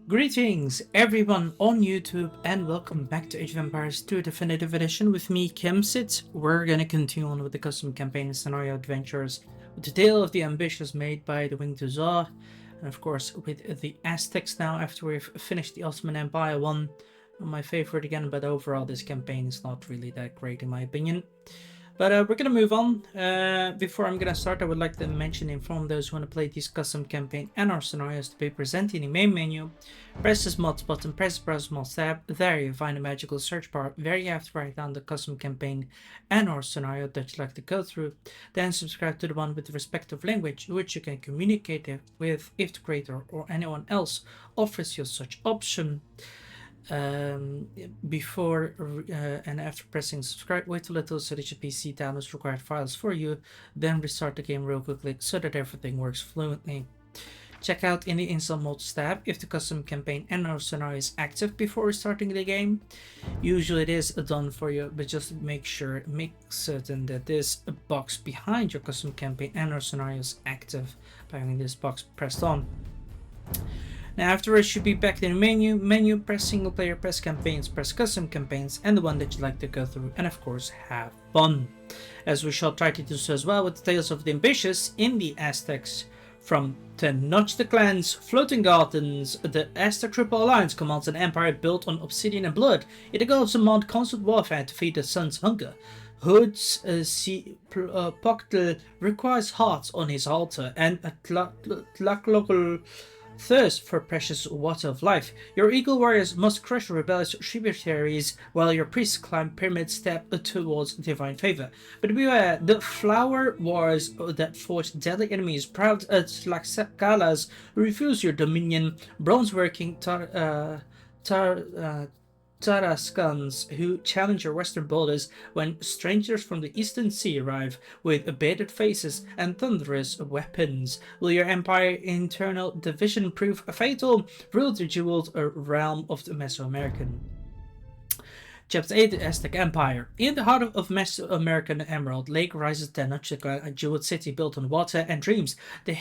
Greetings everyone on YouTube and welcome back to Age of Empires 2 Definitive Edition with me, Kimsit. We're gonna continue on with the custom campaign and scenario adventures with the Tale of the Ambitious made by the Winged Hussar, and of course with the Aztecs now after we've finished the Ottoman Empire one. My favorite again, but overall this campaign is not really that great in my opinion. But we're gonna move on. Before I'm gonna start, I would like to inform those who want to play this custom campaign and our scenarios to be presented in the main menu. Press this mods button, press the browse mods tab. There you find a magical search bar where you have to write down the custom campaign and our scenario that you'd like to go through. Then subscribe to the one with the respective language which you can communicate with if the creator or anyone else offers you such option. Before and after pressing subscribe, wait a little so that your PC downloads required files for you, then restart the game real quickly so that everything works fluently. Check out in the install mods tab if the custom campaign and our scenario is active before restarting the game. Usually it is done for you, but just make certain that this box behind your custom campaign and our scenario is active by having this box pressed on. Now afterwards, you should be back in the menu, press single player, press campaigns, press custom campaigns, and the one that you'd like to go through, and of course have fun. As we shall try to do so as well with the Tales of the Ambitious in the Aztecs. From Tenochtitlan clans, floating gardens, the Aztec Triple Alliance commands an empire built on obsidian and blood. It goes among constant warfare to feed the sun's hunger. Hood's Poctel requires hearts on his altar, and a Tlalocal thirst for precious water of life. Your eagle warriors must crush rebellious tributaries, while your priests climb pyramid step towards divine favor. But beware, the flower wars that forge deadly enemies. Proud Tlaxcalas refuse your dominion. Bronze-working Tarascans who challenge your western borders when strangers from the eastern sea arrive with abated faces and thunderous weapons. Will your empire internal division prove fatal? Rule the jeweled realm of the Mesoamerican. Chapter 8, the Aztec Empire. In the heart of Mesoamerican Emerald Lake rises Tenochtitlan, a jeweled city built on water and dreams. The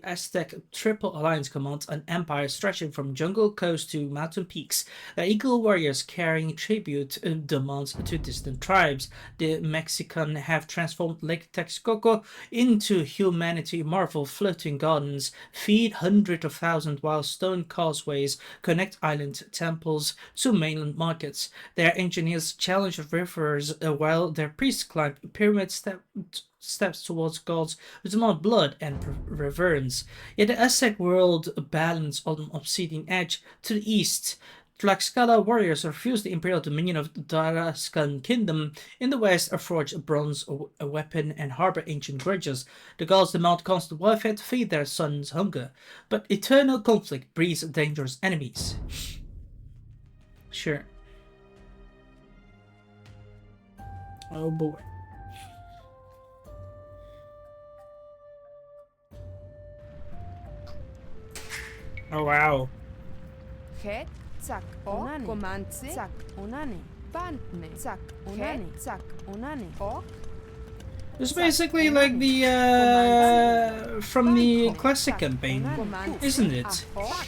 Aztec Triple Alliance commands an empire stretching from jungle coast to mountain peaks. The eagle warriors carrying tribute demands to distant tribes. The Mexican have transformed Lake Texcoco into humanity marvel. Floating gardens feed hundreds of thousands, while stone causeways connect island temples to mainland markets. Their engineers challenge rivers while their priests climb pyramid steps towards gods who demand blood and reverence. Yet the Aztec world balance on obsidian edge to the east. Tlaxcala warriors refuse the imperial dominion of the Tarascan kingdom. In the west, forge a bronze weapon and harbor ancient grudges. The gods demand constant warfare to feed their sons' hunger. But eternal conflict breeds dangerous enemies. Sure. Oh boy. Oh wow. Het zak onani. Komantse zak onani. Bantne zak onani. Zak onani. Ok. It's basically like the from the classic campaign, isn't it? Oh,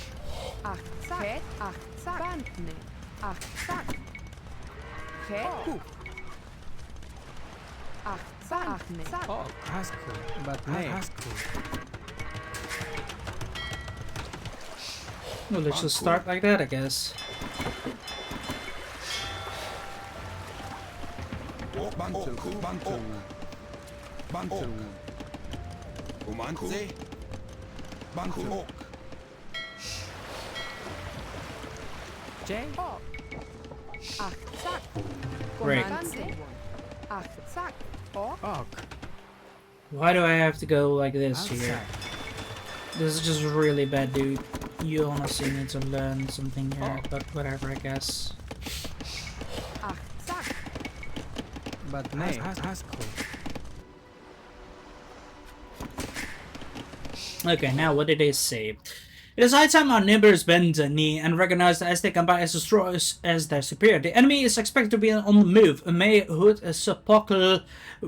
that's cool. But that's cool. Well, let's just start like that, I guess. Bantu, Bantu, Bantu, Umantse, Bantu, Jay? Great. Oh, Why do I have to go like this here? This is just really bad, dude. You honestly need to learn something here, but whatever, I guess. but that's cool. Okay, now what did they say? It is high time our neighbors bend a knee and recognize the Aztec Empire as destroyers as their superior. The enemy is expected to be on the move. May Hood Sepulchre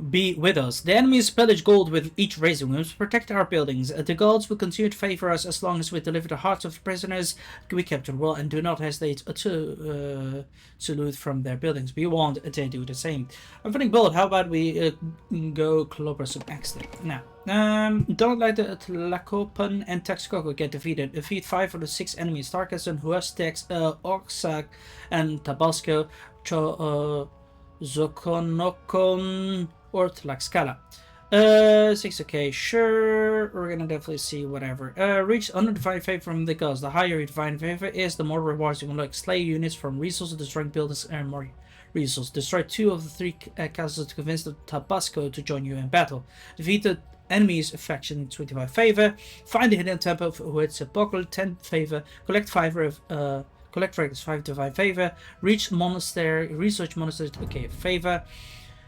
be with us. The enemy's pillage gold with each raising. We must protect our buildings. The gods will continue to favor us as long as we deliver the hearts of the prisoners we captured well and do not hesitate to loot from their buildings. We want they do the same. I'm feeling bold. How about we go clobber some Aztec now? Don't let the Tlacopan and Texcoco get defeated. Defeat 5 of the 6 enemies: Tarkasan, Aztecs, Oaxac, and Tabasco, Zoconocon, or Tlaxcala. 6, okay, sure. We're gonna definitely see whatever. Reach under divine favor from the gods. The higher your divine favor is, the more rewards you can look. Slay units from resources, destroying buildings, and more resources. Destroy 2 of the 3 castles to convince the Tabasco to join you in battle. Defeat the enemy's faction 25 favor. Find the hidden temple of Hood Sepulchre 10 favor. Collect 5 collect fragments 5 divine favor. Reach monastery, research monastery, okay, favor.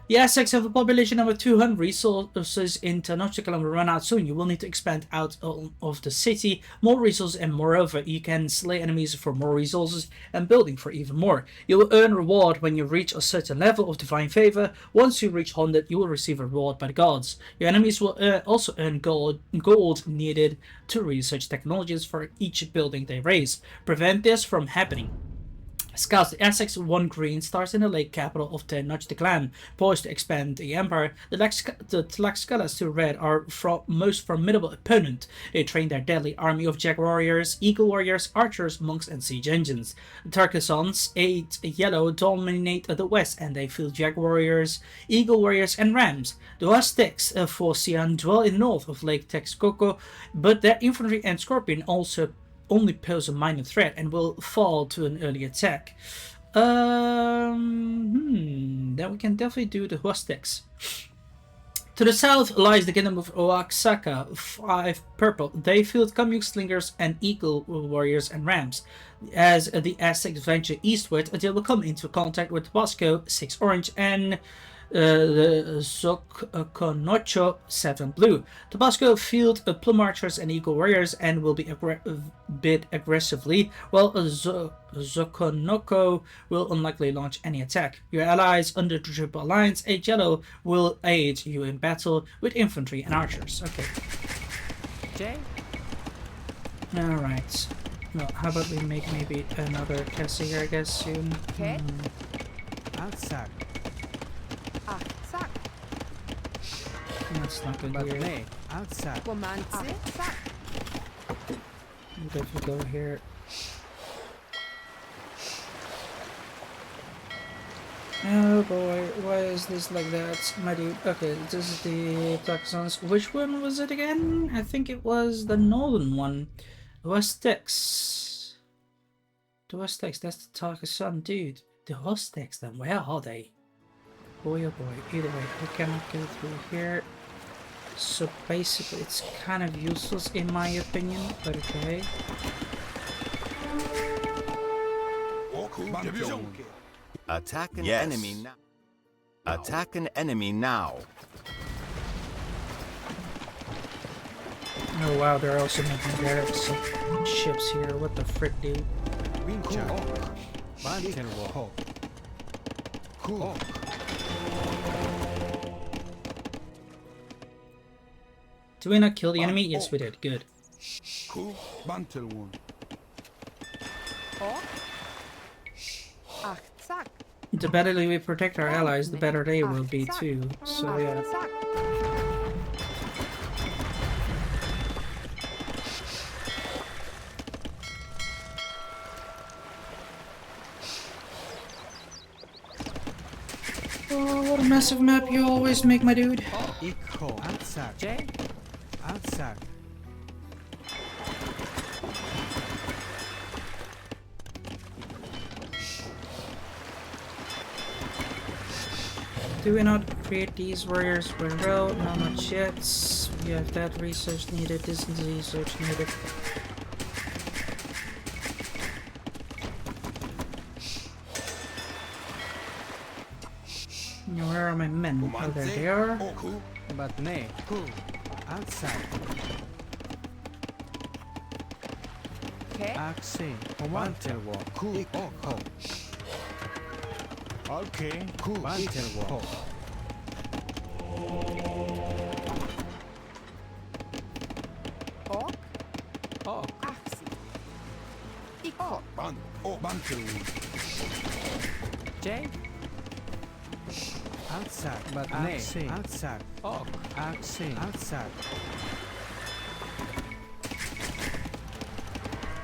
The Aztecs have a population of 200 resources in Tenochtitlan will run out soon. You will need to expand out of the city, more resources, and moreover, you can slay enemies for more resources and building for even more. You will earn reward when you reach a certain level of divine favor. Once you reach 100, you will receive a reward by the gods. Your enemies will also earn gold needed to research technologies for each building they raise. Prevent this from happening. Scouts, the Aztecs 1 green stars in the lake capital of Tenochtitlan, poised to expand the empire. The Tlaxcalas 2 red are most formidable opponent. They train their deadly army of jack warriors, eagle warriors, archers, monks, and siege engines. The Tarkasans 8 yellow dominate the west, and they field jack warriors, eagle warriors, and rams. The Aztecs 4 cyan dwell in north of Lake Texcoco, but their infantry and scorpion also only pose a minor threat and will fall to an early attack. Then we can definitely do the Aztecs. To the south lies the kingdom of Oaxaca, 5 purple. They field Kamuk slingers and eagle warriors and rams. As the Aztecs venture eastward, they will come into contact with Tabasco, 6 orange, and the Zoconocho 7 blue. Tabasco field plum archers and eagle warriors and will be bid aggressively, while Zoconoco will unlikely launch any attack. Your allies under the Triple Alliance 8 yellow will aid you in battle with infantry and archers. Okay. Jay? Alright. Well, how about we make maybe another castle here, I guess, soon. Okay. Outside. Achtzak. That's not good But here. nay, outside. Comanche. Achtzak. We'll definitely go here. Oh boy, why is this like that, my dude? Okay, this is the Taxons. Which one was it again? I think it was the northern one. Aztecs. The Aztecs, that's the Taxon, dude. The Aztecs, then where are they? Boy oh boy, either way, we cannot go through here. So basically it's kind of useless in my opinion, but okay. Attack an enemy now. Attack an enemy now. Oh wow, they're also making their ships here. What the frick, dude? Wincha. Bantelwo. Cool. Did we not kill the enemy? Yes, we did. Good. Cool. Bantel one. Achtzak. The better we protect our allies, the better they will be too. So yeah. Achtzak. Oh, what a massive map you always make, my dude. Echo. Outside. Jay? Outside. Do we not create these warriors very well? No, not yet. We have that research needed, this research needed. Now, where are my men? Oh, there they are. But nay, cool. Outside. Het. Axi. Mantelwalk. Cool. Oh. Okay. Cool. Mantelwalk. Ok. Ok. Axi. Ikot. Mantel wound. Jay. Outside. But Axi. Outside. Ok. Axi. Outside.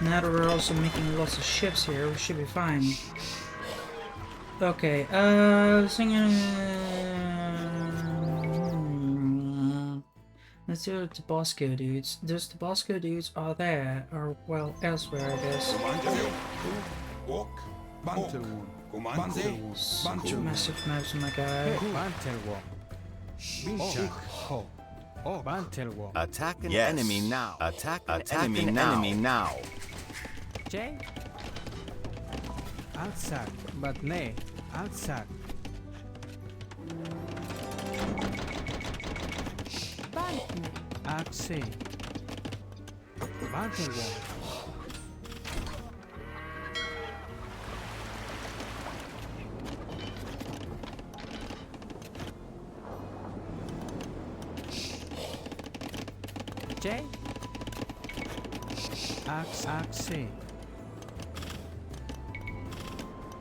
Now that we're also making lots of ships here, we should be fine. Okay, let's do the Tabasco dudes. Those Tabasco dudes are there, or well, elsewhere, I guess. Walk. Mantel wound. Mantel wound. Such massive knives, my guy. Mantelwalk. Oh. Oh. Mantelwalk. Attack an enemy now. Attack an enemy now. Jay. Outside. But nay. Outside. Bantne. Axi. Mantelwalk. Jay. Axi.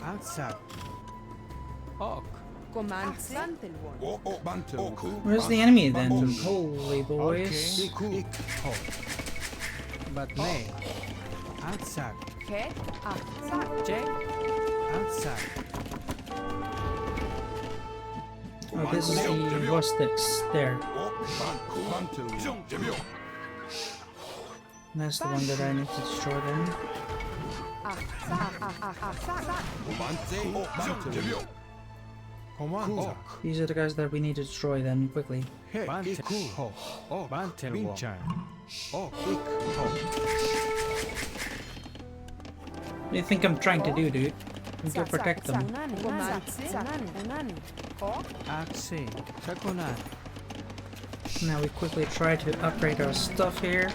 Outside. Ok. Comanze. Bantelwon. Oh. Mantel wound. Where's the enemy then? Holy boys. Okay. But nay. Outside. Het. Achtzak. Jay. Outside. Oh, this is the Aztecs there. Mantel wound. That's the one that I need to destroy then. Achtzak. Mantel wound. Command. These are the guys that we need to destroy then, quickly. Mantel. Oh. Mantelwalk. Oh. What do you think I'm trying to do, dude? I'm to protect them. Comanze. Ok. Axi. Sakunan. Now we quickly try to upgrade our stuff here.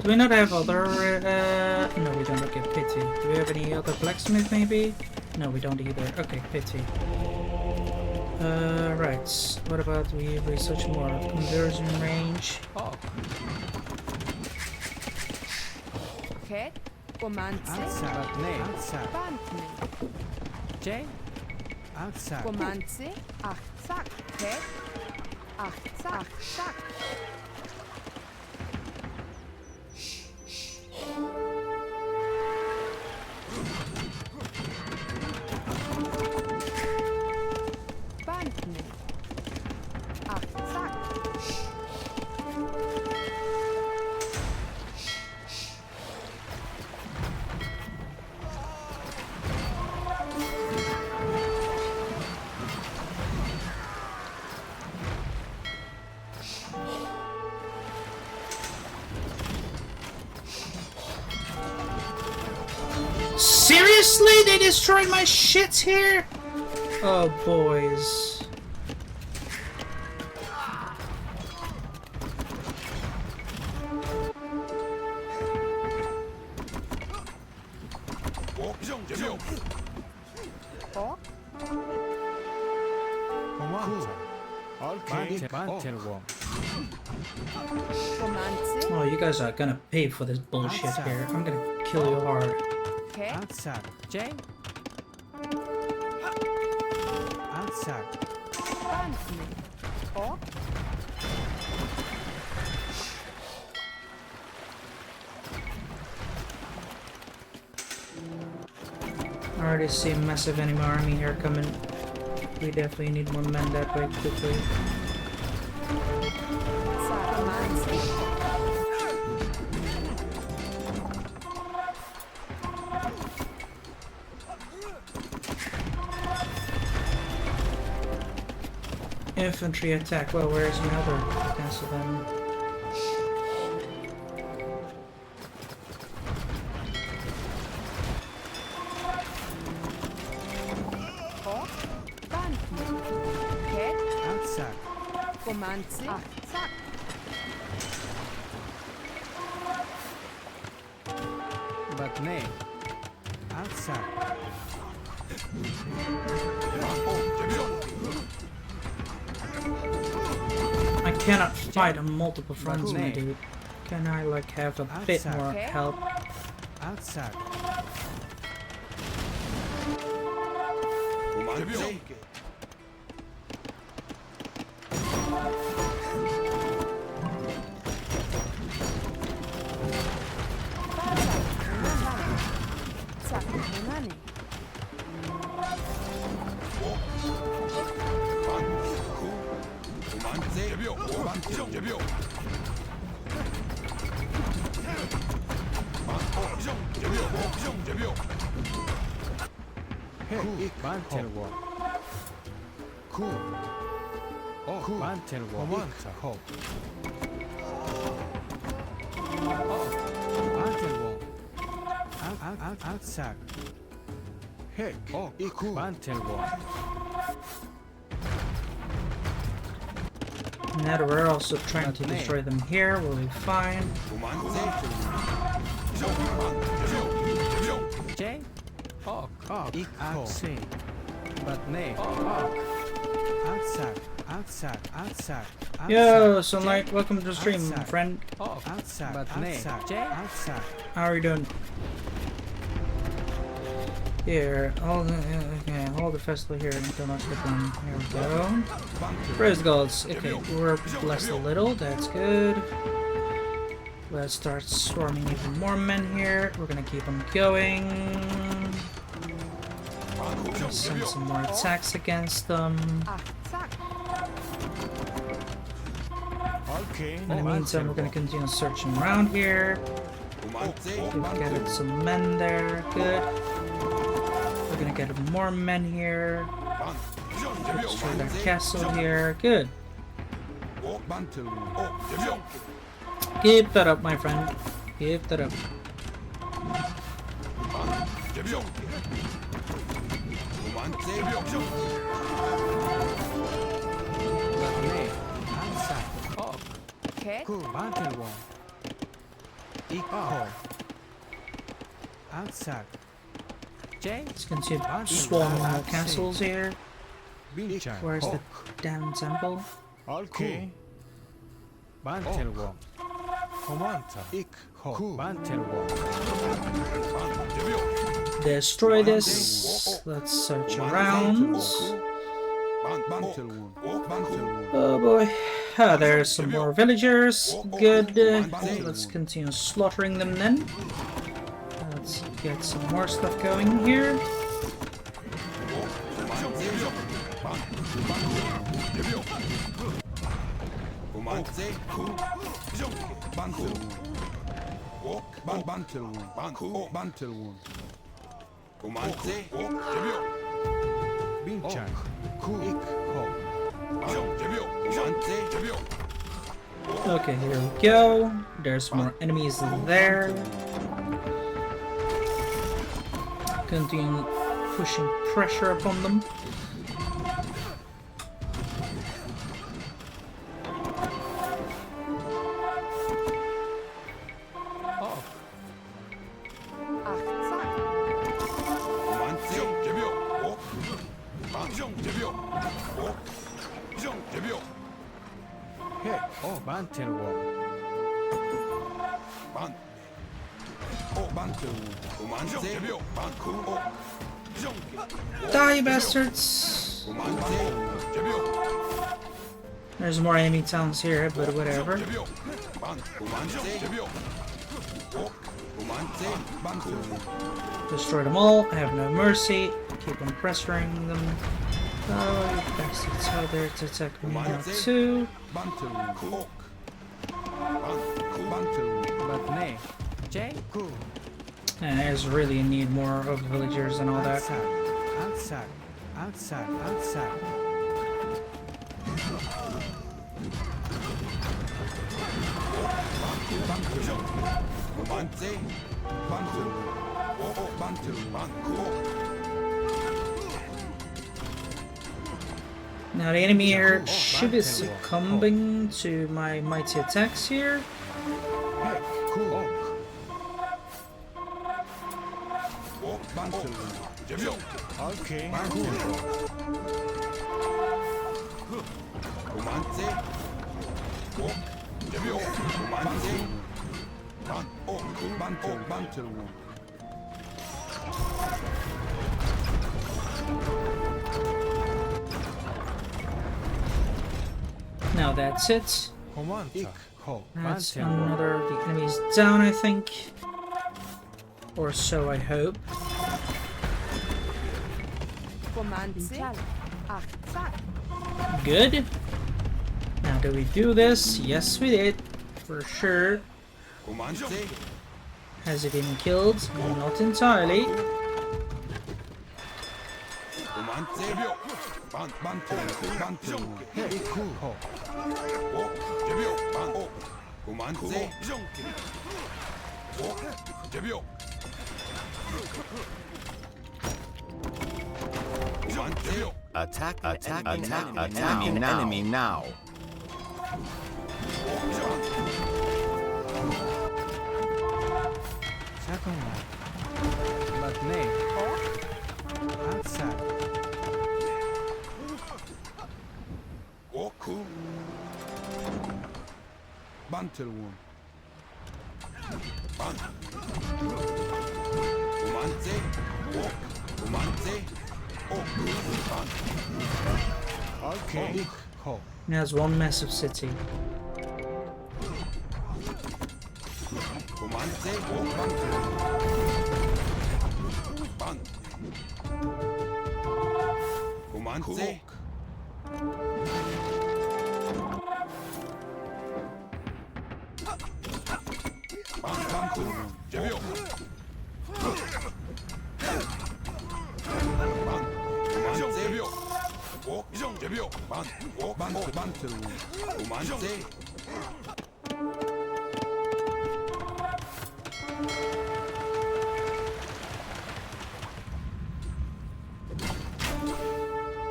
Do we not have other, no we don't, okay, pity. Do we have any other blacksmith maybe? No, we don't either. Okay, pity. Right. What about we research more? Conversion range. Oh. Het. Comanze. Outside. But nay. Outside. Bantne. Jay. Outside. Comanze. Achtzak. Het. Achtzak. Bantne. Achtzak. Seriously? They destroyed my shit here? Oh, boys. Ok. Command. Mantelwalk. Comanze. Oh, you guys are gonna pay for this bullshit here. I'm gonna kill you hard. Het. Outside. Jay. Outside. Bantne. Ok. I already see a massive enemy army here coming. We definitely need more men that way quickly. Comanze. Infantry attack. Well, where's my other cancel them? Ok. Bantne. Het. Outside. Comanze. Achtzak. but nay. Outside. I cannot fight on multiple fronts, my nay. dude. Can I like have a bit Outside. more Okay. help? Outside. 도망제 짝, 원하네. 도망제 제병 도망정 제병 제병 제병 만텔워. 만텔워. 만텔워. outside. 만텔워. Now we're also trying to destroy them here. We'll be fine. 도망제 J. Outside. But nay. Outside. Yo, Sunlight, welcome to the stream, friend. Outside. But nay. Outside. How are you doing? Here, all the festival here. Do not click on. Here we go. Praise the gods. Okay, we're blessed a little. That's good. Let's start swarming even more men here. We're gonna keep them going. Send some more attacks against them. 아, 짝. Okay. In the meantime, we're gonna continue searching around here. 도망제 We've gathered some men there. Good. We're gonna get more men here. Destroy that castle here. Good. 제병 Keep that up, my friend. Keep that up. 제병 도망제 제병 But nay. Outside. 개, 만텔워. Outside. J. Let's continue swarming more castles here. Where's the damn temple? Okay. 만텔워. 코만타. 만텔워. Destroy this. Let's search around. Oh boy. Ah, there's some more villagers. Good. Let's continue slaughtering them then. Let's get some more stuff going here. 도망제 도망제 제병 빈찬. 도망제 제병 Okay, here we go. There's more enemies there. Continue pushing pressure upon them. 아, 짝. 도망제 제병 제병 제병 만텔워. 도망제 제병 Die, bastards! 도망제 제병 There's more enemy towns here, but whatever. 도망제 제병 도망제 Destroy them all. I have no mercy. Keep on pressuring them. Oh, you bastards. How dare to attack me now too. But nay. J. And I just really need more of the villagers and all that. Outside. 도망제 Now the enemy here should be succumbing to my mighty attacks here. 반트 제비오 Okay. 고만세 오 제비오 고만세 반오 반오 반트 Now that's it. Komanta. Ho. That's Bante. another. The enemy's down, I think. Or so I hope. Comanze. Achtzak. Good. Now do we do this? Yes, we did. For sure. 고만세 Has he been killed? Not entirely. 고만세 제비오 반트 반트 Iku. Ho. 오 제비오 반오 고만세 오 제비오 고만세요 Attack an enemy now. Second one. But nay. Outside. 오쿠 반틀원 반 고만세 오 고만세 오반 Okay. Ho. He has one massive city. 고만세 오 반틀 반 고만세 반반투 제비오 반 고만세 제비오 오 이정 제비오 반오 반투 반투 고만세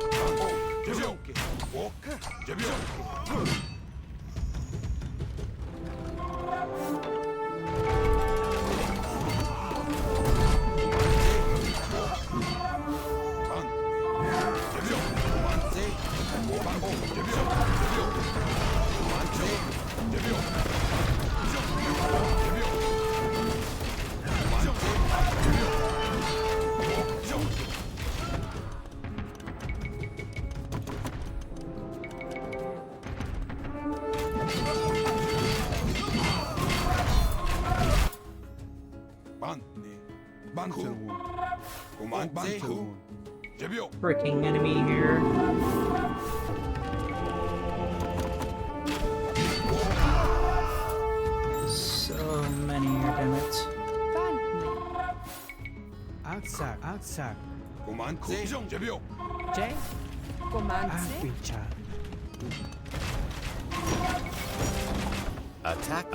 반오 제비오 오 제비오 Freaking enemy here. So many here, damn it. Bandne. Outside. Outside. 고만세 제비오 J. Comanze. Apicha. Attack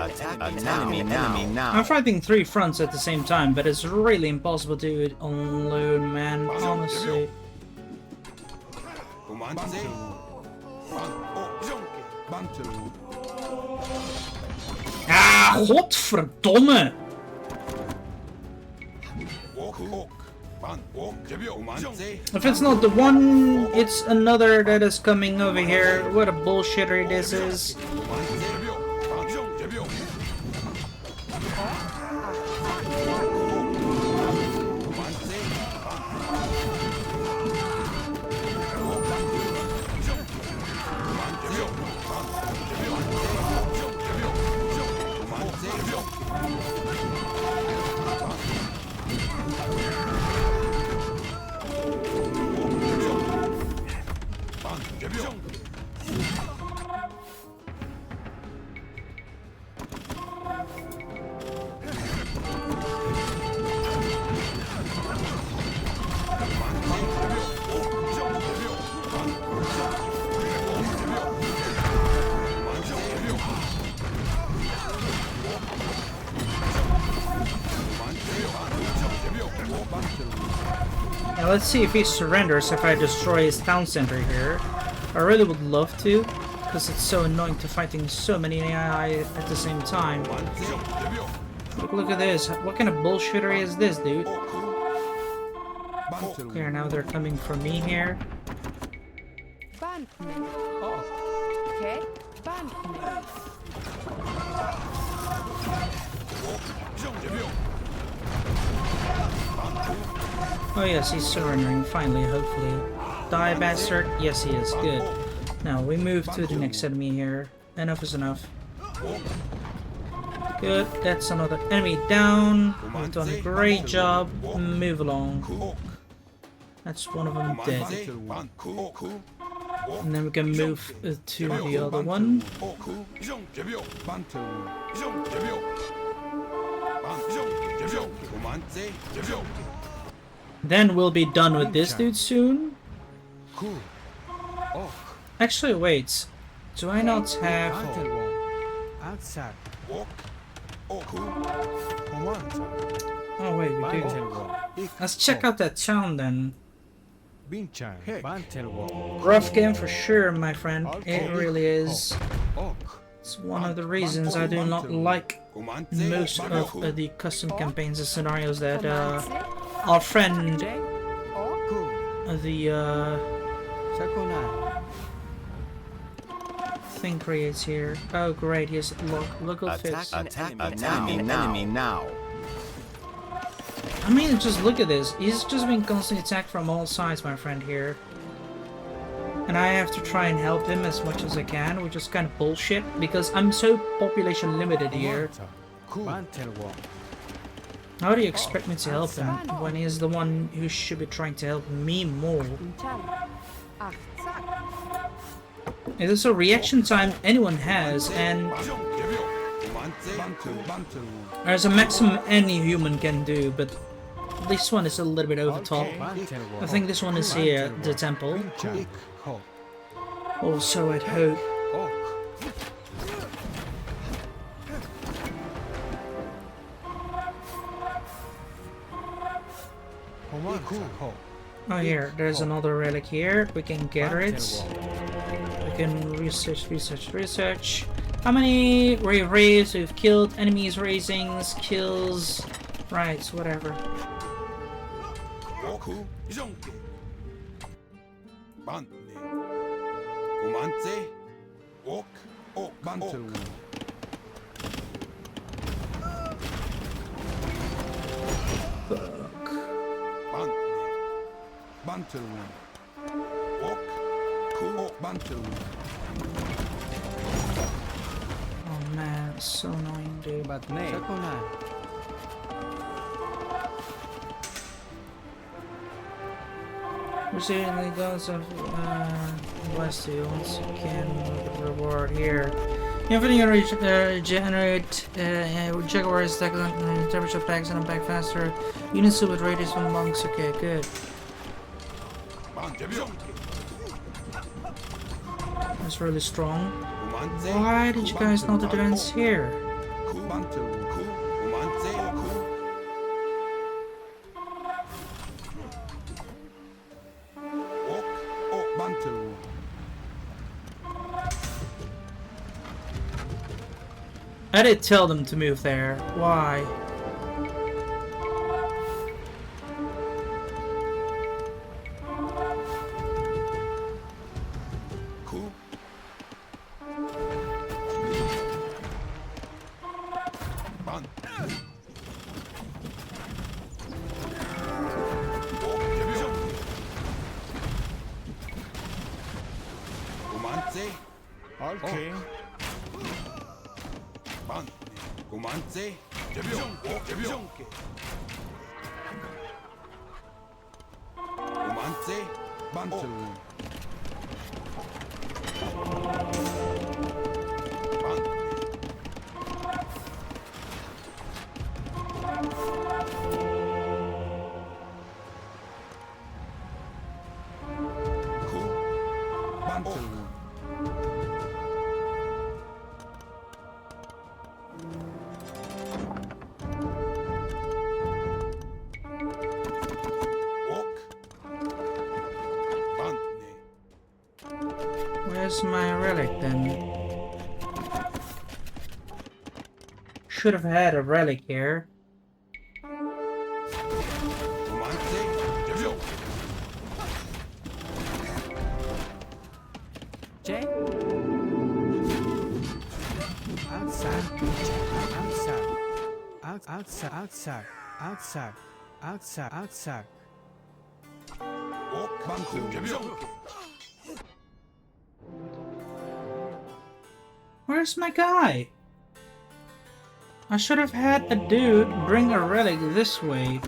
an enemy now. I'm fighting three fronts at the same time, but it's really impossible to do it alone, man. Honestly. 고만세 반오 Ah, godverdomme! If it's not the one, it's another that is coming over here. What a bullshitter this is. Now let's see if he surrenders if I destroy his town center here. I really would love to, because it's so annoying to fighting so many AI at the same time. Look at this. What kind of bullshitter is this, dude? Here, now they're coming for me here. Bantne. Oh, Het. Bantne. Oh yes, he's surrendering, finally, hopefully. Die, bastard? Yes, he is. Good. Now, we move to the next enemy here. Enough is enough. Good, that's another enemy down. We've done a great job. Move along. That's one of them dead. And then we can move to the other one. Then we'll be done with this dude soon. Actually, wait. Do I not have... Aztecs. Oh wait, we do. Let's check out that town then. Rough game for sure, my friend. It really is. It's one of the reasons I do not like most of the custom campaigns and scenarios that our friend, the thing creates here. Oh great, he has local fix. Attack an enemy now. I mean, just look at this. He's just being constantly attacked from all sides, my friend here. And I have to try and help him as much as I can, which is kind of bullshit, because I'm so population limited here. How do you expect me to help him when he's the one who should be trying to help me more? It is a reaction time anyone has, and there's a maximum any human can do, but this one is a little bit over top. I think this one is here, the temple. Also, I'd hope. Oh, here, there's another relic here. We can gather it. We can research. How many raves we've killed, enemies raisings, kills. Right, whatever. Oh man, it's so annoying, dude. Receiving the gods of bless you once again. Reward here. Infinitely generate Jaguars attack temperature packs and back faster. Units with radius from monks. Okay, good. That's really strong. Why did you guys not advance here? I did tell them to move there. Why? Okay. Where's my relic then? Should have had a relic here. outside, outside, outside, outside. 만투 제병 Where's my guy? I should have had a dude bring a relic this way.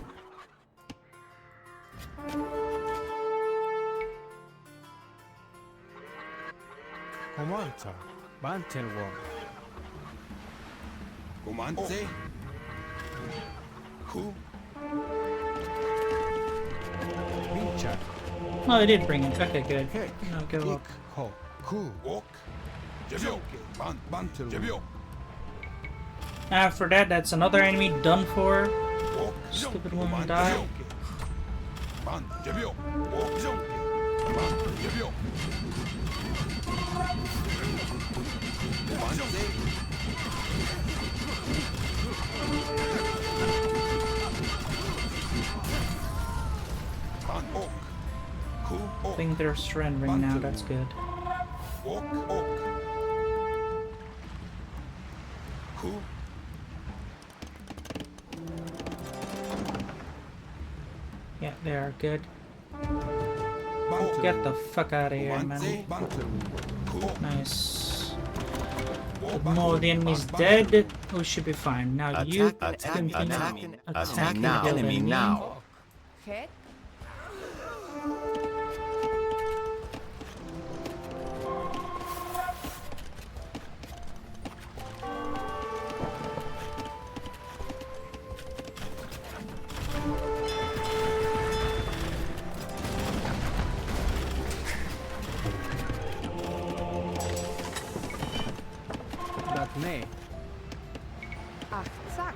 고만타, 만텔원. 고만세 구 민차, Oh, they did bring it. Okay, good. 해, No, go up. 코, 구, 옥 제병 만투 제병 After that, that's another enemy done for. 옥 Stupid woman died. 만 제병 옥정 만 제병 고만세 만옥 I 구옥 think they're surrendering now. That's good. 옥옥 구 Yeah, they are good. 만투 Get the fuck out of here, man. 고만세 구 Nice. With more of the enemies dead, we should be fine. Now you continue attacking now. the Enemy now. Het. batne, Achtzak.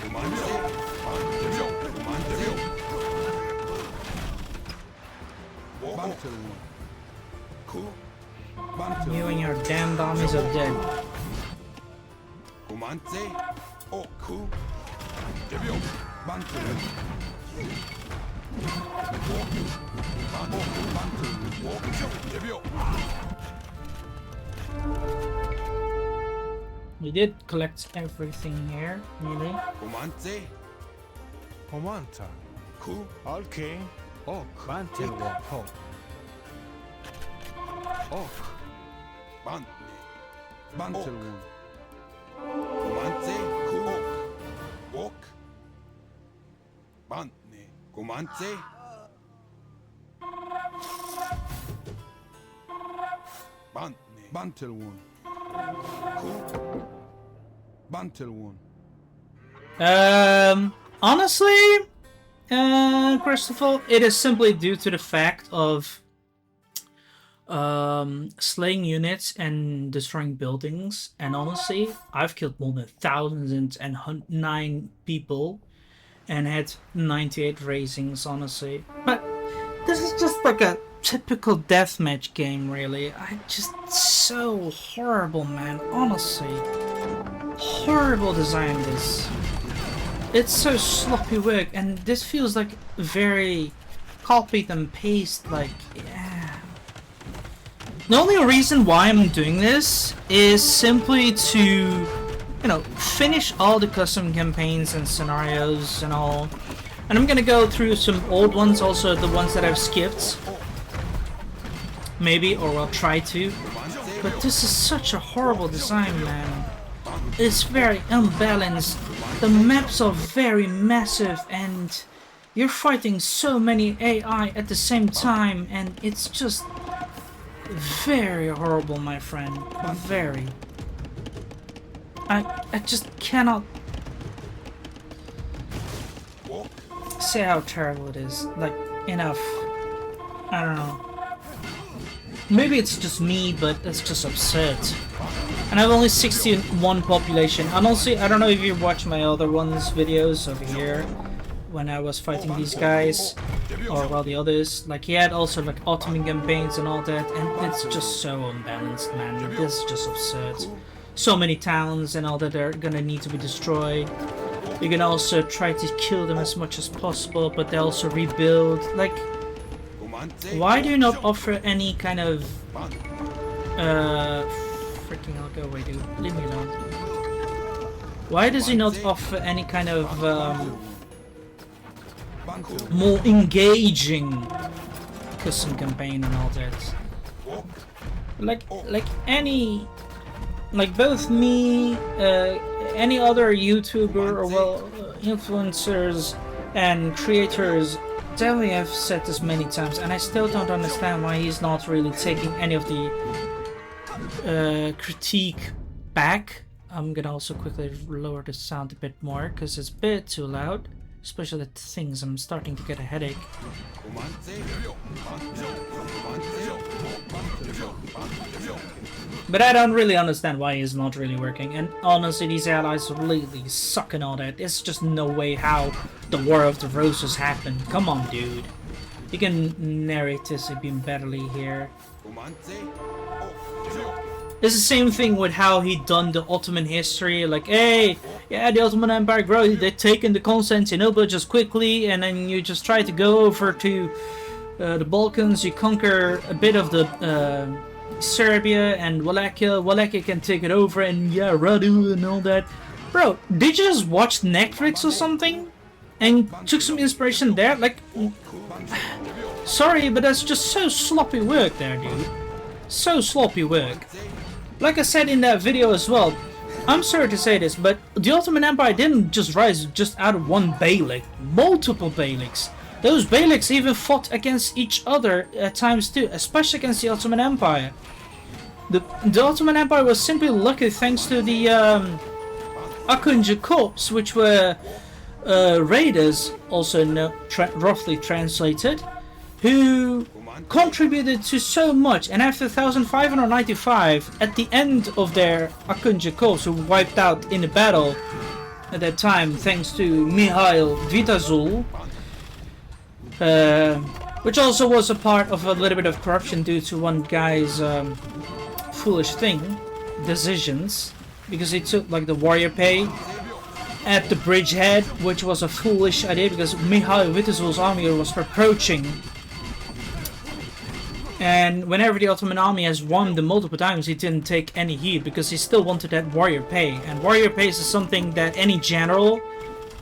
고만세 만 제병 고만 제병 만투 구 만투 You and your damned armies are dead. 고만세 옥구 제병 만투 만투 옥정 제병 You did collect everything here, really. 고만세 고만타, 구 오케이, 옥, 만텔원, 호, 옥, 만 만투 고만세 구옥 만네 고만세 만네 만틀원 구 만틀원 Honestly, Christopher, it is simply due to the fact of slaying units and destroying buildings. And honestly, I've killed more than thousands and 9 people and had 98 raisings, honestly. But this is just like a typical deathmatch game, really. So horrible, man. Honestly, horrible design. This. It's so sloppy work, and this feels like very copied and paste. Like, yeah. The only reason why I'm doing this is simply to, you know, finish all the custom campaigns and scenarios and all. And I'm gonna go through some old ones, also the ones that I've skipped. Maybe, or I'll try to. But this is such a horrible design, man. It's very unbalanced. The maps are very massive, and you're fighting so many AI at the same time, and it's just very horrible, my friend. Very. I just cannot say how terrible it is. Like, enough. I don't know. Maybe it's just me, but it's just absurd. And I have only 61 population. And also, I don't know if you watched my other ones videos over here when I was fighting these guys, or well, the others. Like, he had also like Ottoman campaigns and all that, and it's just so unbalanced, man. This is just absurd. So many towns and all that are gonna need to be destroyed. You can also try to kill them as much as possible, but they also rebuild. Like, Why do you not offer any kind of freaking I'll go away, dude. Leave me alone. Why does he not offer any kind of more engaging custom campaign and all that? Like any, like both me, any other YouTuber or influencers and creators definitely have said this many times, and I still don't understand why he's not really taking any of the critique back. I'm gonna also quickly lower the sound a bit more because it's a bit too loud, especially the things. I'm starting to get a headache. But I don't really understand why he's not really working, and honestly these allies really suck and all that. There's just no way how the War of the Roses happened. Come on, dude. You can narrate this a bit betterly here. It's the same thing with how he done the Ottoman history, like, hey, yeah, the Ottoman Empire grows, they've taken the Constantinople just quickly, and then you just try to go over to the Balkans, you conquer a bit of the Serbia and Wallachia, Wallachia can take it over, and yeah, Radu and all that. Bro, did you just watch Netflix or something? And took some inspiration there? Like, sorry, but that's just so sloppy work there, dude. So sloppy work. Like I said in that video as well, I'm sorry to say this, but the Ottoman Empire didn't just rise just out of one beylik, multiple beyliks. Those beyliks even fought against each other at times too, especially against the Ottoman Empire. The Ottoman Empire was simply lucky thanks to the Akunji Corps, which were raiders, also roughly translated, who contributed to so much, and after 1595, at the end of their Akunji Corps, who wiped out in the battle at that time thanks to Mihail Vitazul, which also was a part of a little bit of corruption due to one guy's foolish decisions, because he took like the warrior pay at the bridgehead, which was a foolish idea because Mihail Vitazul's army was approaching. And whenever the Ottoman army has won the multiple times, he didn't take any heed because he still wanted that warrior pay. And warrior pay is something that any general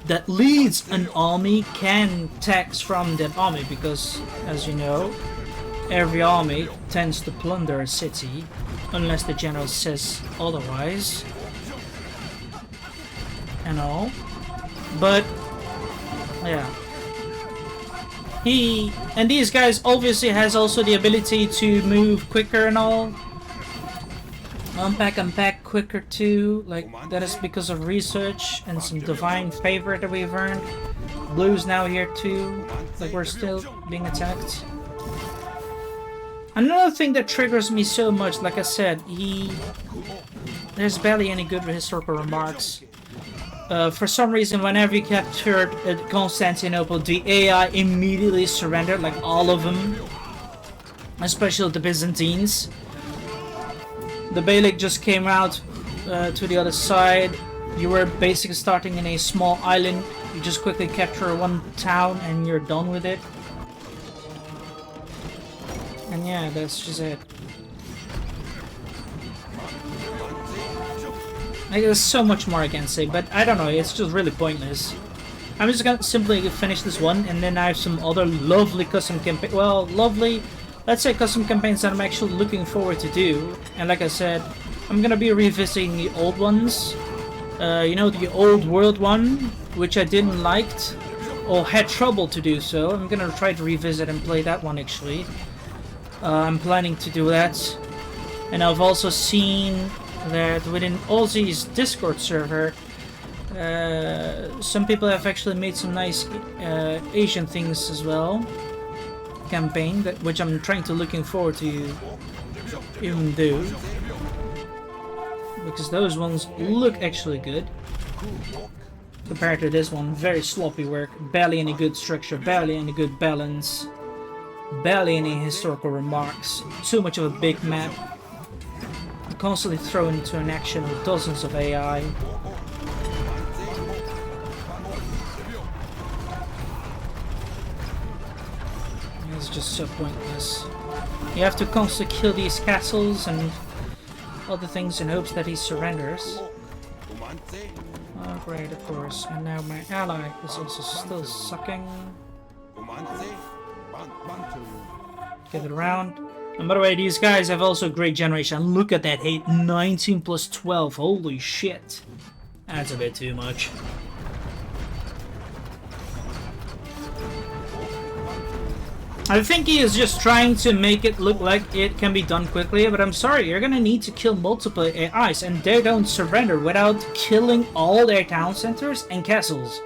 that leads an army can tax from that army, because, as you know, every army tends to plunder a city unless the general says otherwise and all. But yeah, these guys obviously has also the ability to move quicker and all, unpack and pack quicker too. Like, that is because of research and some divine favor that we've earned. Blue's now here too, like we're still being attacked. Another thing that triggers me so much, like I said, there's barely any good historical remarks. For some reason, whenever you captured Constantinople, the AI immediately surrendered, like all of them, especially the Byzantines. The Beylik just came out to the other side. You were basically starting in a small island. You just quickly capture one town and you're done with it. And yeah, that's just it. Like, there's so much more I can say, but I don't know, it's just really pointless. I'm just gonna simply finish this one, and then I have some other lovely custom campaign. Well, lovely, let's say custom campaigns that I'm actually looking forward to do. And like I said, I'm gonna be revisiting the old ones. You know, the old world one, which I didn't like, or had trouble to do so. I'm gonna try to revisit and play that one actually. I'm planning to do that. And I've also seen that within Aussie's Discord server, some people have actually made some nice Asian things as well. Campaign, which I'm trying to looking forward to even do. Because those ones look actually good. Compared to this one, very sloppy work, barely any good structure, barely any good balance, barely any historical remarks, too much of a big map. Constantly thrown into an action with dozens of AI. It's just so pointless. You have to constantly kill these castles and other things in hopes that he surrenders. Oh great, of course. And now my ally is also still sucking. Get it around. And by the way, these guys have also great generation. Look at that hate. 19 plus 12. Holy shit. That's a bit too much. I think he is just trying to make it look like it can be done quickly, but I'm sorry, you're gonna need to kill multiple AIs, and they don't surrender without killing all their town centers and castles.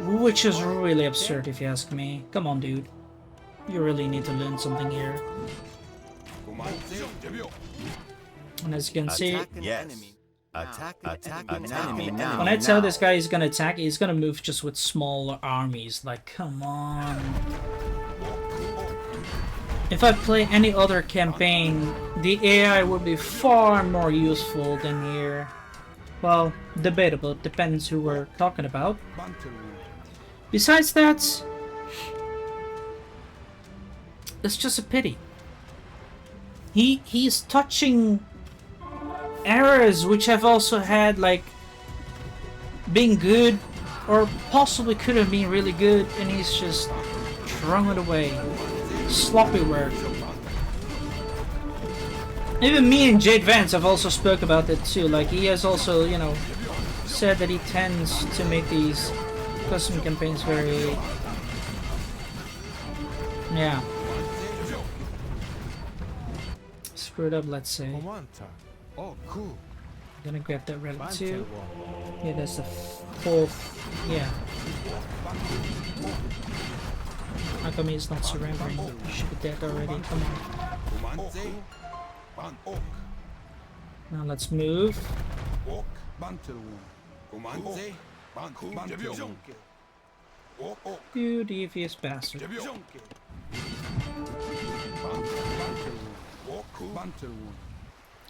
Which is really absurd if you ask me. Come on, dude. You really need to learn something here. And as you can see, Attack an enemy now. when I tell this guy he's gonna attack, he's gonna move just with smaller armies. Like, come on. If I play any other campaign, the AI would be far more useful than here. Well, debatable. It depends who we're talking about. Besides that, it's just a pity. He's touching errors which have also had, like, being good or possibly could have been really good, and he's just throwing it away. Sloppy work. Even me and Jade Vance have also spoke about it too. Like, he has also, you know, said that he tends to make these custom campaigns very, yeah, screwed up, let's say. Oh, cool. I'm gonna grab that relic too. Yeah, that's the fourth. Yeah. How come he's not surrendering? He should be dead already. Come on. Now let's move. You devious bastard.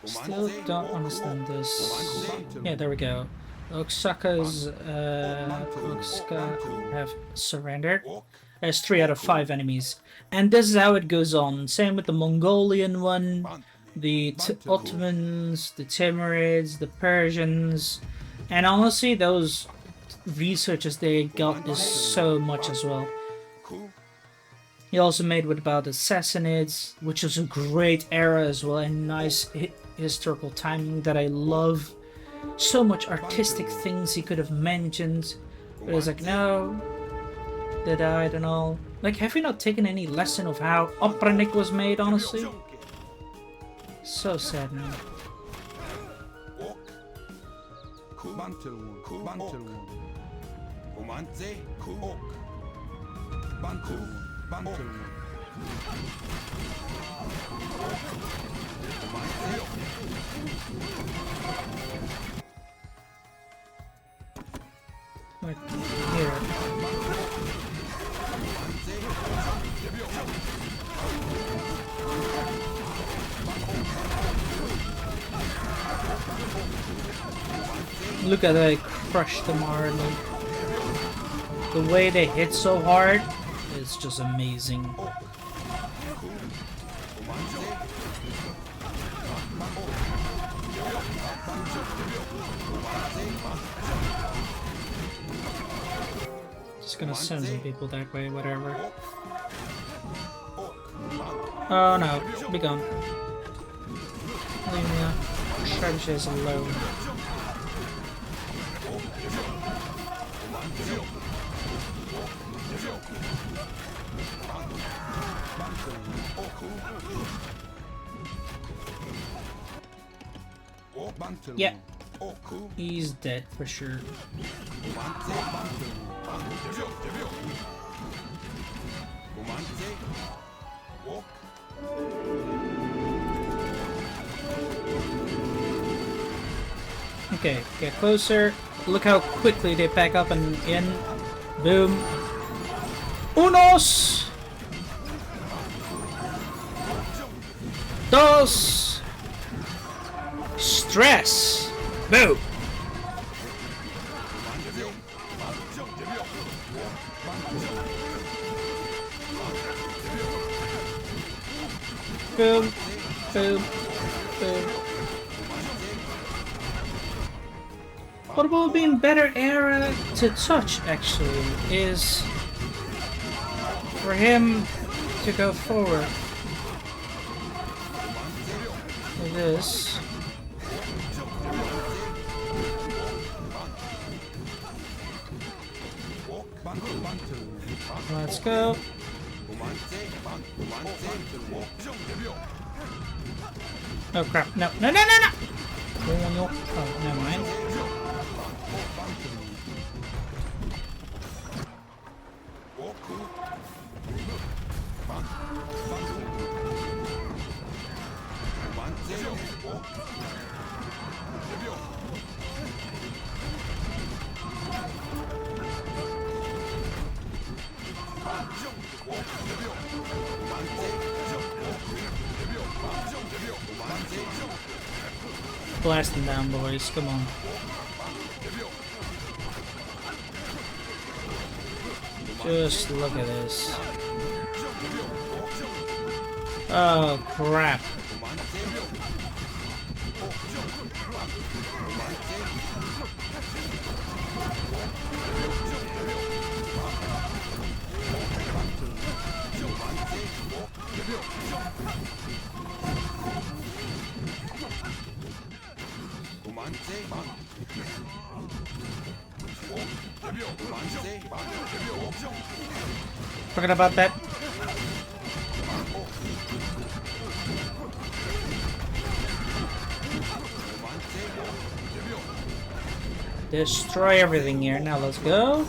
Still don't understand this. Yeah, there we go. Oaxaca's Oaxaca have surrendered. There's 3 out of 5 enemies. And this is how it goes on. Same with the Mongolian one, the Ottomans, the Timurids, the Persians. And honestly, those researchers, they got this so much as well. He also made with about the Sassanids, which was a great era as well, and nice historical timing that I love. So much artistic things he could have mentioned, but it's like, no, they died and all. Like, have you not taken any lesson of how Opranik was made, honestly? So sad now. Like here. Look at that, I crushed them hardly. The way they hit so hard is just amazing. Just gonna send some people that way, whatever. Oh no, be gone. Leave me the trebuchets alone. Yeah, he's dead for sure. Okay, get closer. Look how quickly they pack up and in. Boom. Unos! Dos! Stress! Boom! Boom. Boom. Boom. What would be a better area to touch, actually, is for him to go forward. Like this. Let's go. Oh crap, no, no, no, no, no! Oh, never mind. Blast them down, boys. Come on. Just look at this. Oh, crap. Forget about that. Destroy everything here. Now let's go.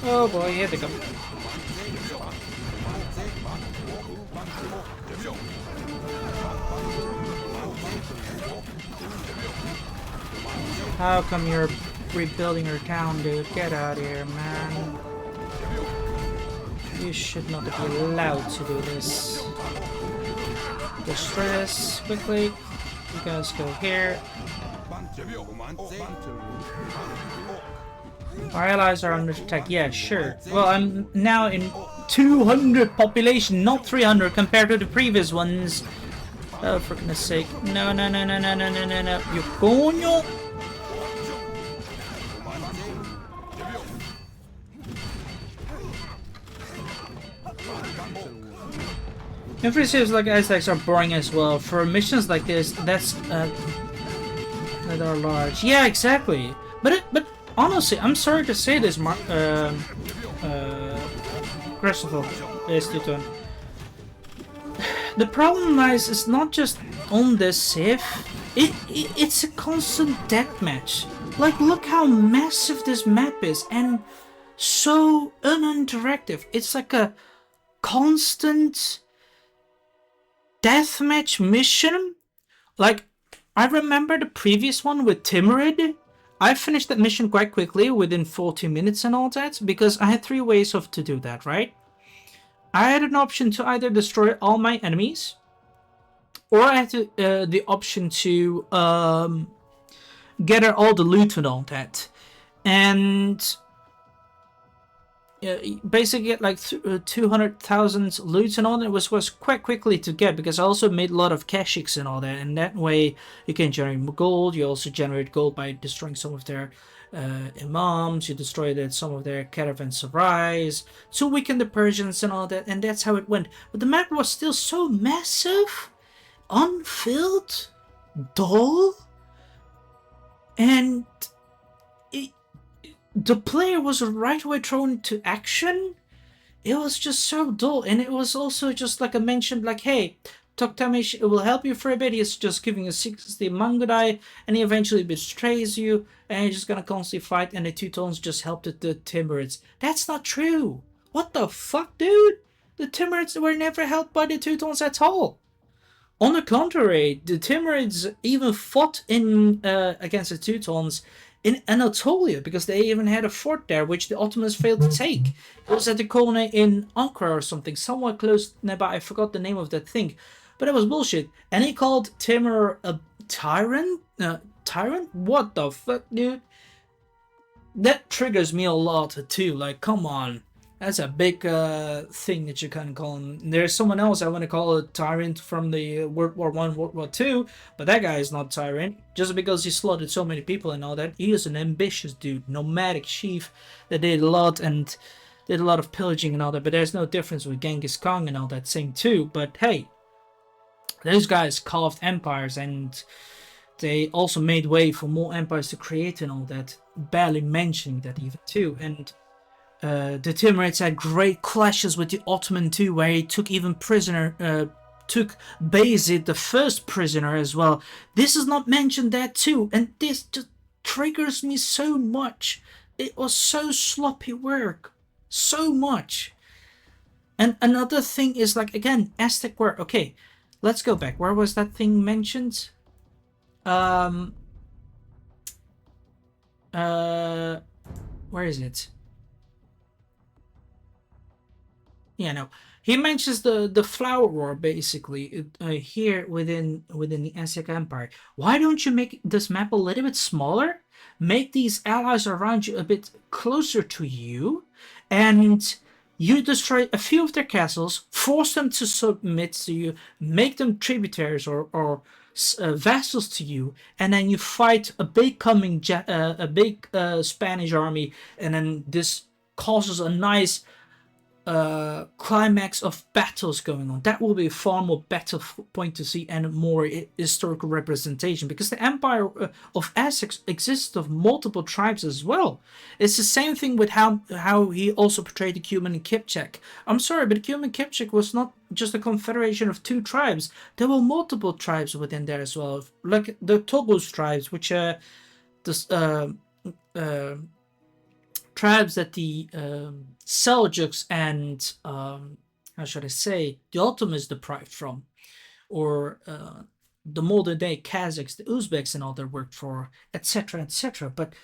Oh boy, here they come. How come you're rebuilding your town, dude? Get out of here, man. You should not be allowed to do this. Destroy this quickly. You guys go here. Our allies are under attack. Yeah, sure. Well, I'm now in 200 population, not 300 compared to the previous ones. Oh, for goodness sake. No, no, no, no, no, no, no, no, no. You coño. Every series like Aztecs are boring as well. For missions like this, that are large. Yeah, exactly. But honestly, I'm sorry to say this, Christopher, the problem lies is not just on this Civ. It's a constant deathmatch. Like, look how massive this map is and so uninteractive. It's like a constant deathmatch mission. Like, I remember the previous one with Timurid. I finished that mission quite quickly, within 40 minutes and all that, because I had 3 ways to do that, right? I had an option to either destroy all my enemies, or I had the option to gather all the loot and all that. And basically get like 200,000 loots and all that was quite quickly to get, because I also made a lot of caches and all that, and that way you can generate gold. You also generate gold by destroying some of their imams. You destroy some of their caravanserais to weaken the Persians and all that, and that's how it went. But the map was still so massive, unfilled, dull, and the player was right away thrown into action. It was just so dull, and it was also just like I mentioned, like, hey, Toktamish will help you for a bit. He's just giving you 60 Mangudai, and he eventually betrays you, and you're just gonna constantly fight, and the Teutons just helped the Timurids. That's not true. What the fuck, dude? The Timurids were never helped by the Teutons at all. On the contrary, the Timurids even fought in against the Teutons in Anatolia, because they even had a fort there, which the Ottomans failed to take. It was at the colony in Ankara or something, somewhere close nearby. I forgot the name of that thing, but it was bullshit. And he called Timur a tyrant? Tyrant? What the fuck, dude? That triggers me a lot too. Like, come on. That's a big thing that you can call him. There's someone else I want to call a tyrant from the World War One, World War Two, but that guy is not tyrant. Just because he slaughtered so many people and all that, he is an ambitious dude, nomadic chief that did a lot and did a lot of pillaging and all that. But there's no difference with Genghis Khan and all that thing too. But hey, those guys carved empires, and they also made way for more empires to create and all that. Barely mentioning that even too. And the Timurids had great clashes with the Ottoman too, where he took even took Bayezid the first prisoner as well. This is not mentioned there too, and this just triggers me so much. It was so sloppy work, so much. And another thing is, like, again, Aztec work. Okay, let's go back. Where was that thing mentioned? Where is it? Yeah, no. He mentions the flower war basically here within the Aztec Empire. Why don't you make this map a little bit smaller? Make these allies around you a bit closer to you, and you destroy a few of their castles, force them to submit to you, make them tributaries or vassals to you, and then you fight a big Spanish army, and then this causes a nice climax of battles going on. That will be a far more better point to see and more historical representation, because the Empire of Essex exists of multiple tribes as well. It's the same thing with how he also portrayed the Cuman and Kipchak. I'm sorry, but the Cuman and Kipchak was not just a confederation of two tribes. There were multiple tribes within there as well, like the Togus tribes, which tribes that the Seljuks and how should I say, the Ottomans deprived from, or the modern day Kazakhs, the Uzbeks, and all that worked for, etc., etc. But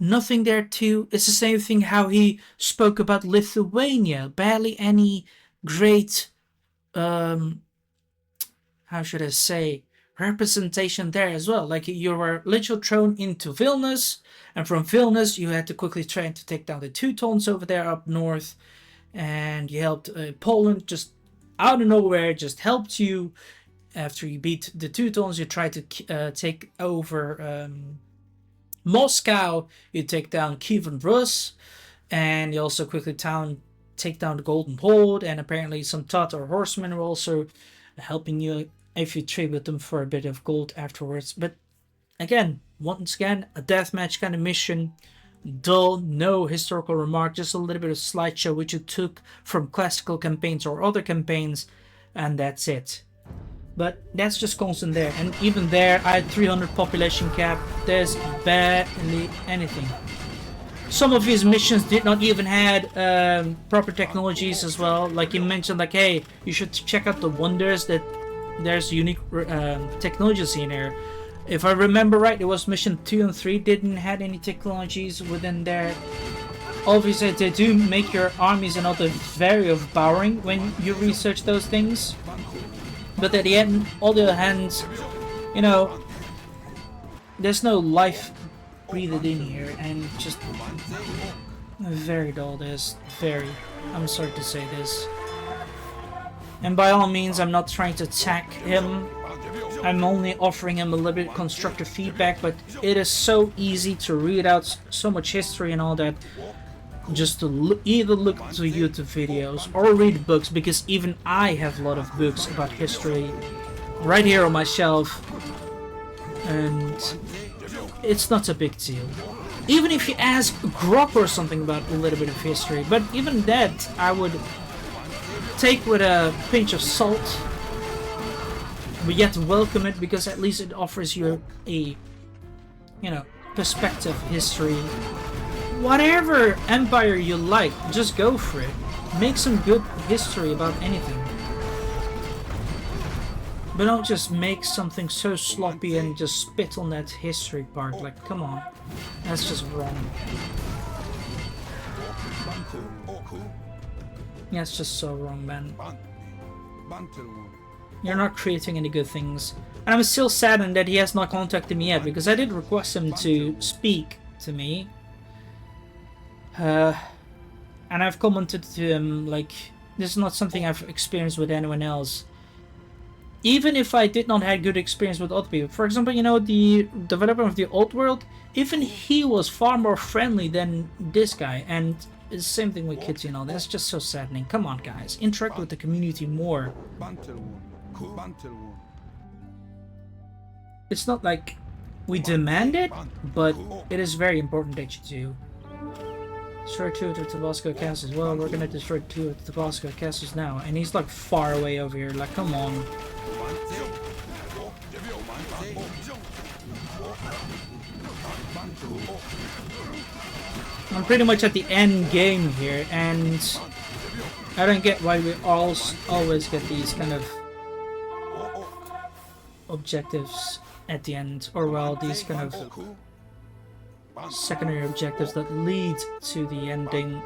nothing there too. It's the same thing how he spoke about Lithuania. Barely any great, how should I say, representation there as well. Like, you were literally thrown into Vilnius, and from Vilnius you had to quickly try to take down the Teutons over there up north, and you helped Poland just out of nowhere, just helped you. After you beat the Teutons, you tried to take over Moscow, you take down Kievan Rus, and you also quickly take down the Golden Horde, and apparently some Tatar horsemen were also helping you if you tribute them for a bit of gold afterwards. But again, once again, a deathmatch kind of mission. Dull, no historical remark, just a little bit of slideshow which you took from classical campaigns or other campaigns, and that's it. But that's just constant there, and even there I had 300 population cap. There's barely anything. Some of his missions did not even had proper technologies as well. Like, he mentioned, like, hey, you should check out the wonders that there's unique technologies in here. If I remember right, it was mission 2 and 3 didn't had any technologies within there. Obviously, they do make your armies and other very overpowering when you research those things. But at the end, on the other hand, you know, there's no life breathed in here, and just very dull. This very. I'm sorry to say this. And by all means, I'm not trying to attack him. I'm only offering him a little bit of constructive feedback, but it is so easy to read out so much history and all that, just to either look to YouTube videos or read books, because even I have a lot of books about history right here on my shelf, and it's not a big deal. Even if you ask Grok or something about a little bit of history, but even that I would take with a pinch of salt, but yet welcome it, because at least it offers you a, you know, perspective, history, whatever empire you like, just go for it. Make some good history about anything, but don't just make something so sloppy and just spit on that history part. Like, come on, that's just wrong. Yeah, it's just so wrong, man. You're not creating any good things. And I'm still saddened that he has not contacted me yet, because I did request him to speak to me. And I've commented to him, like, this is not something I've experienced with anyone else. Even if I did not have good experience with other people. For example, you know, the developer of the Old World, even he was far more friendly than this guy. And it's the same thing with kids, you know, that's just so saddening. Come on, guys, interact with the community more. It's not like we demand it, but it is very important that you do. Destroy 2 of the Tabasco castles. Well, we're gonna destroy 2 of the Tabasco castles now. And he's like far away over here, like, come on. I'm pretty much at the end game here, and I don't get why we always get these kind of objectives at the end, or well, these kind of secondary objectives that lead to the ending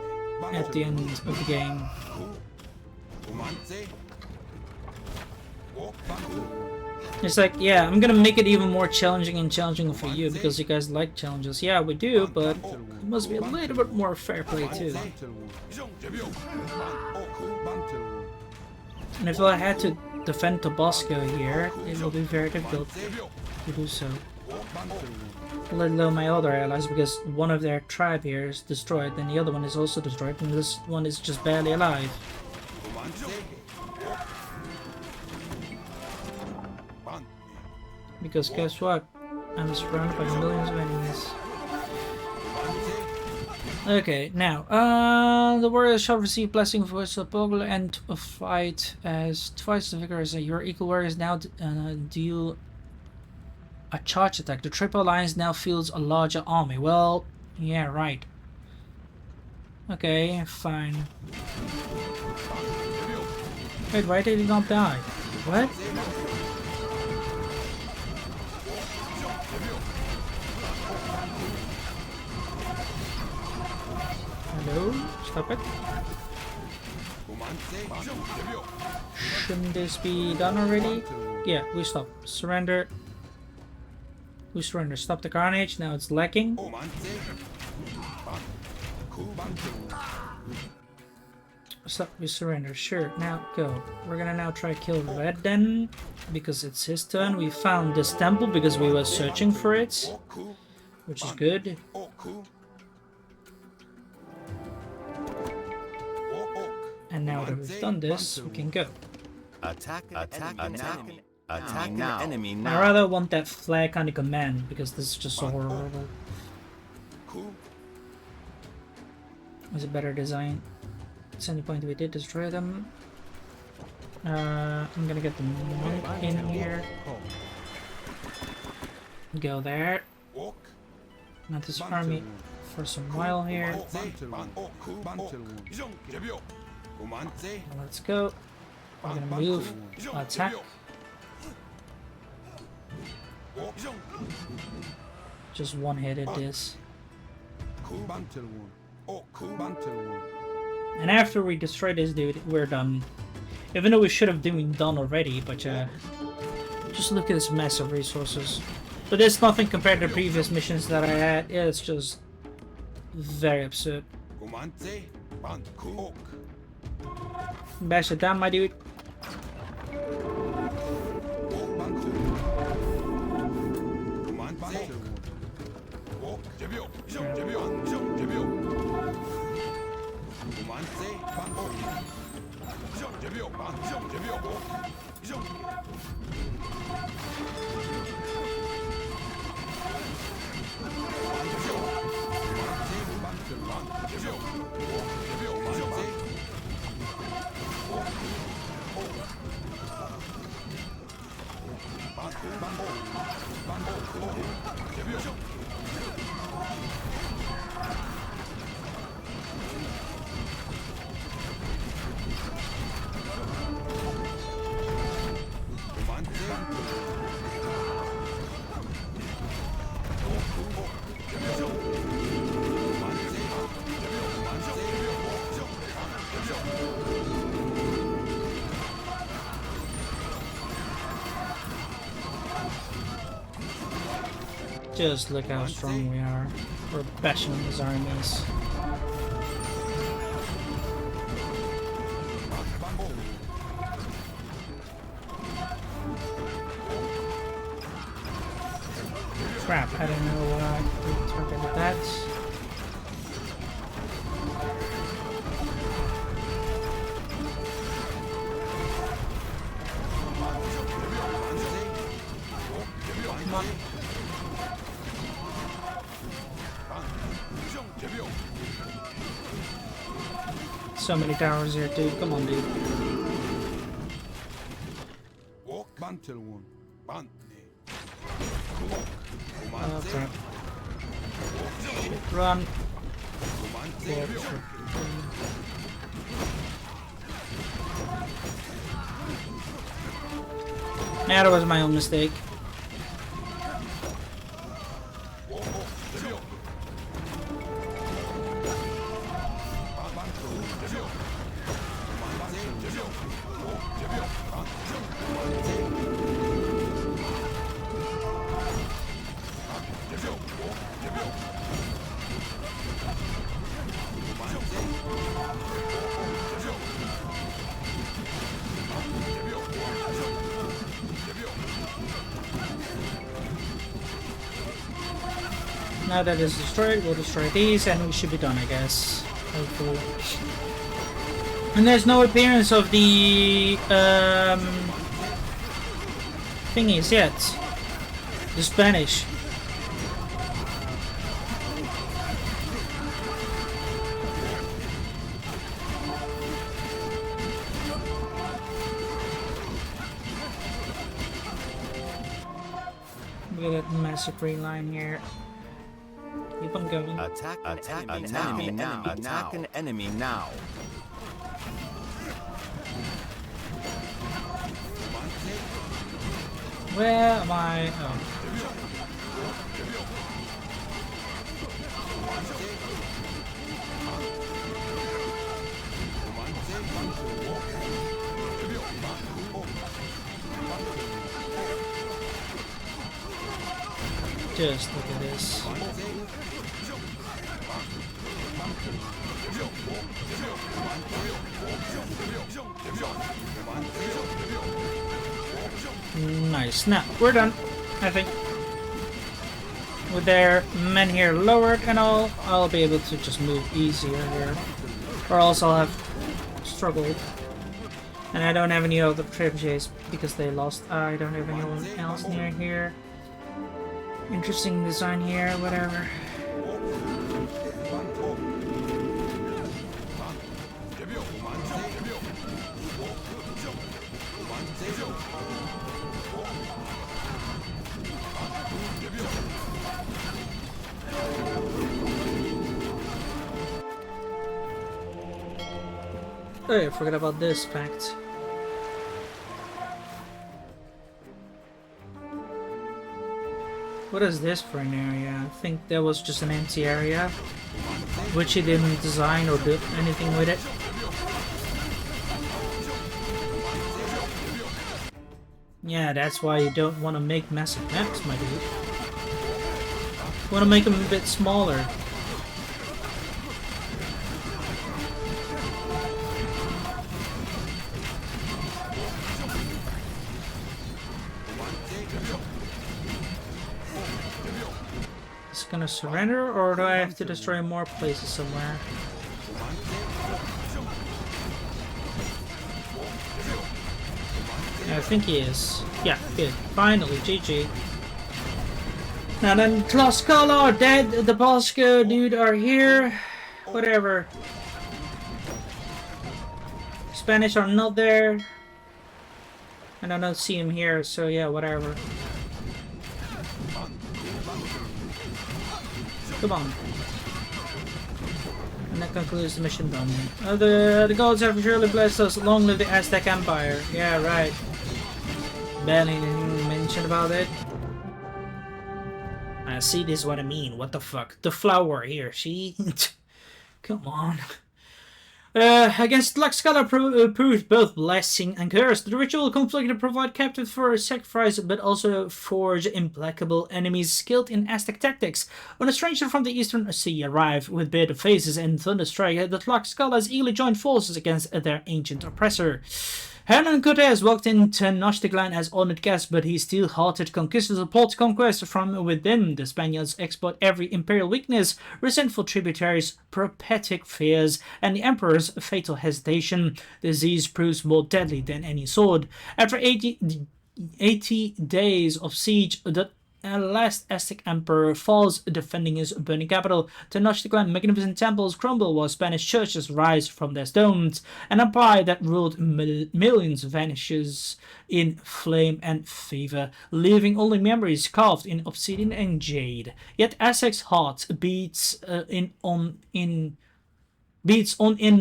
at the end of the game. It's like, yeah, I'm gonna make it even more challenging and challenging for you because you guys like challenges. Yeah, we do, but it must be a little bit more fair play too. And if I had to defend Tabasco here, it will be very difficult to do so. Let alone my other allies, because one of their tribe here is destroyed and the other one is also destroyed, and this one is just barely alive. Because guess what? I'm surrounded by millions of enemies. Okay, now, the warriors shall receive blessing for its Poggle and a fight as twice as vigorous. Your equal warriors now deal a charge attack. The Triple Alliance now fields a larger army. Well, yeah, right. Okay, fine. Wait, why did he not die? What? Hello? Stop it. Shouldn't this be done already? Yeah, we stop. Surrender. We surrender. Stop the carnage. Now it's lacking. Stop. We surrender. Sure. Now go. We're gonna now try to kill Red then, because it's his turn. We found this temple because we were searching for it, which is good. And now that we've done this, we can go. Attack an enemy now. I rather want that flag on the command because this is just so horrible. It's a better design. At any point we did destroy them. I'm gonna get the monk in here. Go there. Now this army for some while here. Let's go. We're gonna move, attack. Just one-headed this. And after we destroy this dude, we're done. Even though we should have been done already, but just look at this mess of resources. But there's nothing compared to previous missions that I had. Yeah, it's just very absurd. Bash it down, my dude. Just look how strong we are. We're bashing these armies. Crap, I don't know what I can target that. Come on. So many towers here, dude. Come on, dude. mantel one. Man. Oh, crap. Shit, run. Yeah, sure. Yeah, that was my own mistake. Now that is destroyed, we'll destroy these and we should be done, I guess. Hopefully. And there's no appearance of the thingies yet. The Spanish. Look at that massive green line here. Keep on going. Attack an enemy now. Attack an enemy now. Where am I? Oh. Just look at this. Nice. Now, we're done, I think. With their men here lowered and all, I'll be able to just move easier here. Or else I'll have struggled. And I don't have any other trebuchets because they lost. I don't have anyone else near here. Interesting design here, whatever. Oh yeah, I forgot about this fact. What is this for an area? I think that was just an empty area, which he didn't design or do anything with it. Yeah, that's why you don't want to make massive maps, my dude. You want to make them a bit smaller. Gonna surrender, or do I have to destroy more places somewhere? I think he is. Yeah, good. Finally, GG. Now then, Tlaxcala are dead. The Bosco dude are here. Whatever. Spanish are not there. And I don't see him here, so yeah, whatever. Come on. And that concludes the mission done. The gods have surely blessed us. Long live the Aztec Empire. Yeah, right. Barely anything mentioned about it. See, this is what I mean. What the fuck? The flower here, see? Come on. Against Tlaxcala proved both blessing and curse. The ritual conflict to provide captives for a sacrifice, but also forge implacable enemies skilled in Aztec tactics. When a stranger from the Eastern Sea arrived with bearded faces and thunderstrike, the Tlaxcalas eagerly joined forces against their ancient oppressor. Hernan Cortez walked in Tenochtitlan as honored guest, but he still halted conquistadors a plot to conquest from within. The Spaniards exploit every imperial weakness, resentful tributaries, prophetic fears, and the emperor's fatal hesitation. The disease proves more deadly than any sword. After 80 days of siege, the last Aztec emperor falls, defending his burning capital. Tenochtitlan magnificent temples crumble while Spanish churches rise from their stones. An empire that ruled millions vanishes in flame and fever, leaving only memories carved in obsidian and jade. Yet Aztec's heart beats in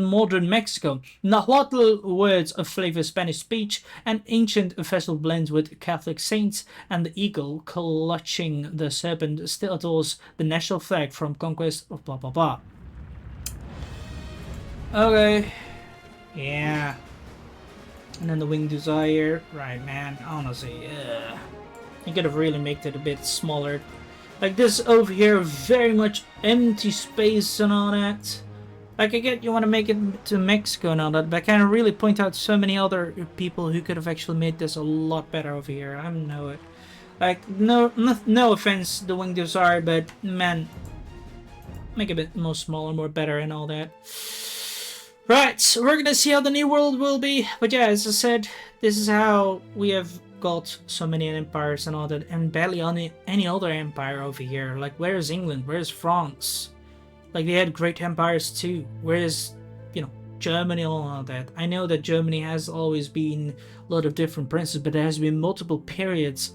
modern Mexico. Nahuatl words flavor Spanish speech, an ancient vessel blends with Catholic saints, and the eagle clutching the serpent still adores the national flag from conquest of blah blah blah. Okay. Yeah. And then the winged desire. Right, man. Honestly, you could have really made it a bit smaller. Like this over here, very much empty space and all that. Like, I get you want to make it to Mexico and all that, but I can really point out so many other people who could have actually made this a lot better over here. I know it. Like, no offense, the Winged Desire, but man, make it a bit more smaller, more better and all that. Right, so we're gonna see how the new world will be. But yeah, as I said, this is how we have got so many empires and all that, and barely any other empire over here. Like, where is England? Where is France? Like, they had great empires too. Whereas, Germany and all that. I know that Germany has always been a lot of different princes, but there has been multiple periods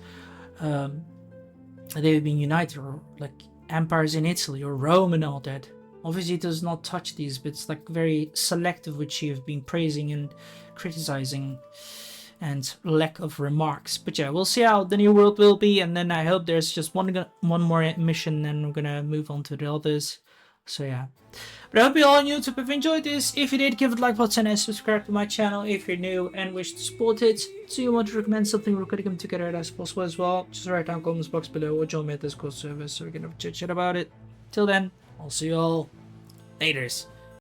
they've been united, or like empires in Italy or Rome and all that. Obviously, it does not touch these, but it's like very selective, which you've been praising and criticizing, and lack of remarks. But yeah, we'll see how the new world will be, and then I hope there's just one more mission, and we're gonna move on to the others. So yeah, but I hope you all on YouTube have enjoyed this. If you did, give it a like button and subscribe to my channel if you're new and wish to support it. So you want to recommend something we're going to come together as possible as well, just write down in the comments box below or join me at Discord server so we can have a chit chat about it. Till then, I'll see you all laters.